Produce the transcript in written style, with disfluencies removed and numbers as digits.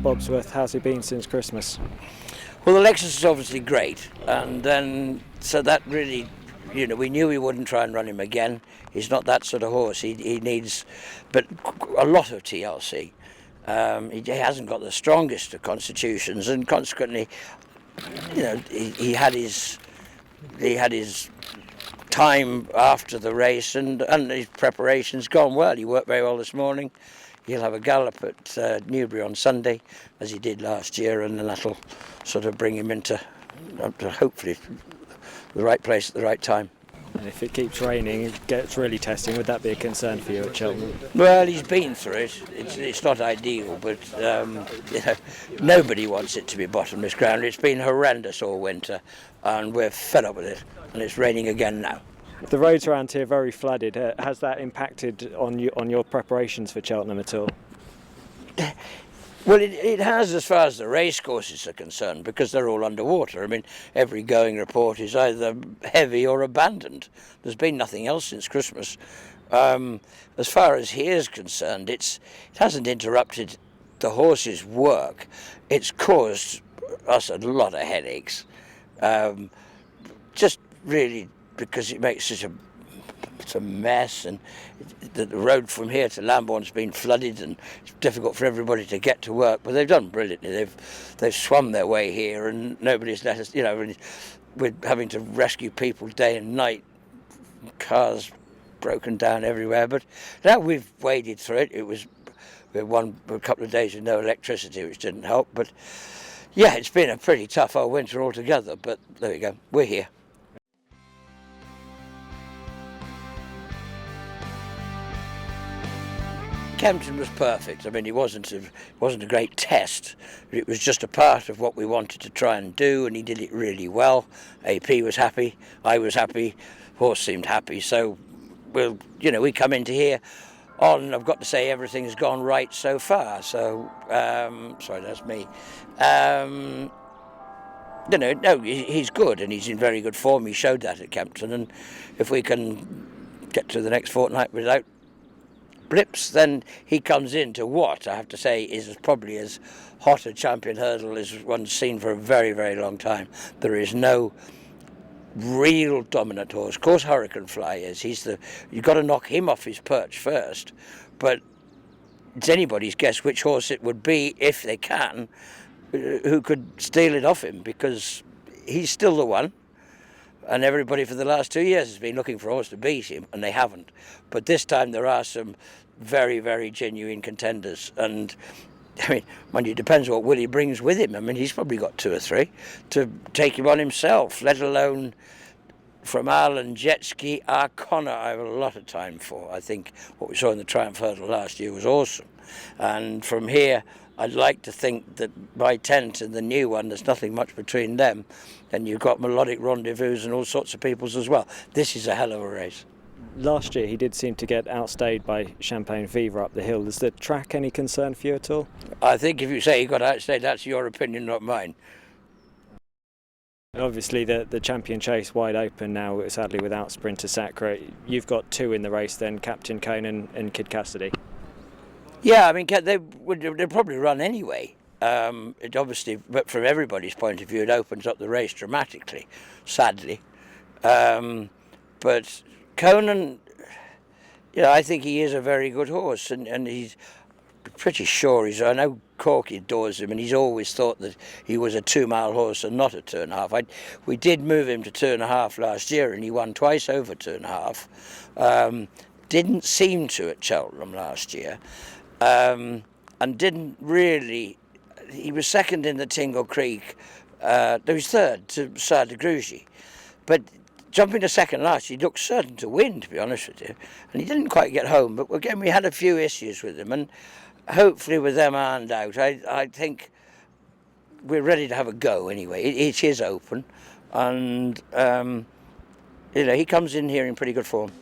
Bobsworth. How's he been since Christmas? Well, the Lexus is obviously great, and then so that really, we knew we wouldn't try and run him again. He's not that sort of horse. He needs, but a lot of TLC. He hasn't got the strongest of constitutions, and consequently, he had his time after the race, and his preparations gone well. He worked very well this morning. He'll have a gallop at Newbury on Sunday, as he did last year, and then that'll sort of bring him into hopefully the right place at the right time. And if it keeps raining, it gets really testing, would that be a concern for you at Cheltenham? Well, he's been through it. It's not ideal, but nobody wants it to be bottomless ground. It's been horrendous all winter, and we're fed up with it, and it's raining again now. The roads around here are very flooded. Has that impacted on your preparations for Cheltenham at all? Well, it has as far as the race courses are concerned, because they're all underwater. I mean, every going report is either heavy or abandoned. There's been nothing else since Christmas. As far as here's concerned, it hasn't interrupted the horses' work. It's caused us a lot of headaches. Just really because it makes such a mess, and the road from here to Lambourne's been flooded, and it's difficult for everybody to get to work. But they've done brilliantly. They've swum their way here, and nobody's let us. We're having to rescue people day and night. Cars broken down everywhere, but now we've waded through it. We had a couple of days with no electricity, which didn't help. But yeah, it's been a pretty tough old winter altogether. But there we go. We're here. Kempton was perfect. I mean, it wasn't a great test. It was just a part of what we wanted to try and do, and he did it really well. AP was happy, I was happy, horse seemed happy. So we come into here on, I've got to say, everything's gone right so far. So sorry, that's me. No, he's good, and he's in very good form. He showed that at Kempton, and if we can get to the next fortnight without blips, then he comes into what I have to say is probably as hot a champion hurdle as one's seen for a very, very long time. There is no real dominant horse. Of course, Hurricane Fly is. You've got to knock him off his perch first, but it's anybody's guess which horse it would be, if they can, who could steal it off him, because he's still the one. And everybody for the last 2 years has been looking for a horse to beat him, and they haven't. But this time there are some very, very genuine contenders. And, I mean, mind you, it depends what Willie brings with him. I mean, he's probably got 2 or 3 to take him on himself, let alone from Ireland, Jet Ski, Arconna, I have a lot of time for. I think what we saw in the Triumph Hurdle last year was awesome. And from here, I'd like to think that my tent and the new one, there's nothing much between them. And you've got Melodic Rendezvous and all sorts of peoples as well. This is a hell of a race. Last year he did seem to get outstayed by Champagne Fever up the hill. Is the track any concern for you at all? I think if you say he got outstayed, that's your opinion, not mine. Obviously the champion chase wide open now, sadly without Sprinter Sacre. You've got 2 in the race then, Captain Kane and Kid Cassidy. Yeah, I mean, they'd probably run anyway. It obviously, but from everybody's point of view, it opens up the race dramatically, sadly. But Conan, I think he is a very good horse, and he's pretty sure I know Corky adores him, and he's always thought that he was a 2-mile horse and not a 2.5. We did move him to 2.5 last year, and he won twice over 2.5. Didn't seem to at Cheltenham last year, and didn't really. He was second in the Tingle Creek. He was third to Sard de Grugy, but jumping to second last, he looked certain to win, to be honest with you, and he didn't quite get home. But again, we had a few issues with him, and hopefully with them ironed out, I think we're ready to have a go anyway. It is open, and he comes in here in pretty good form.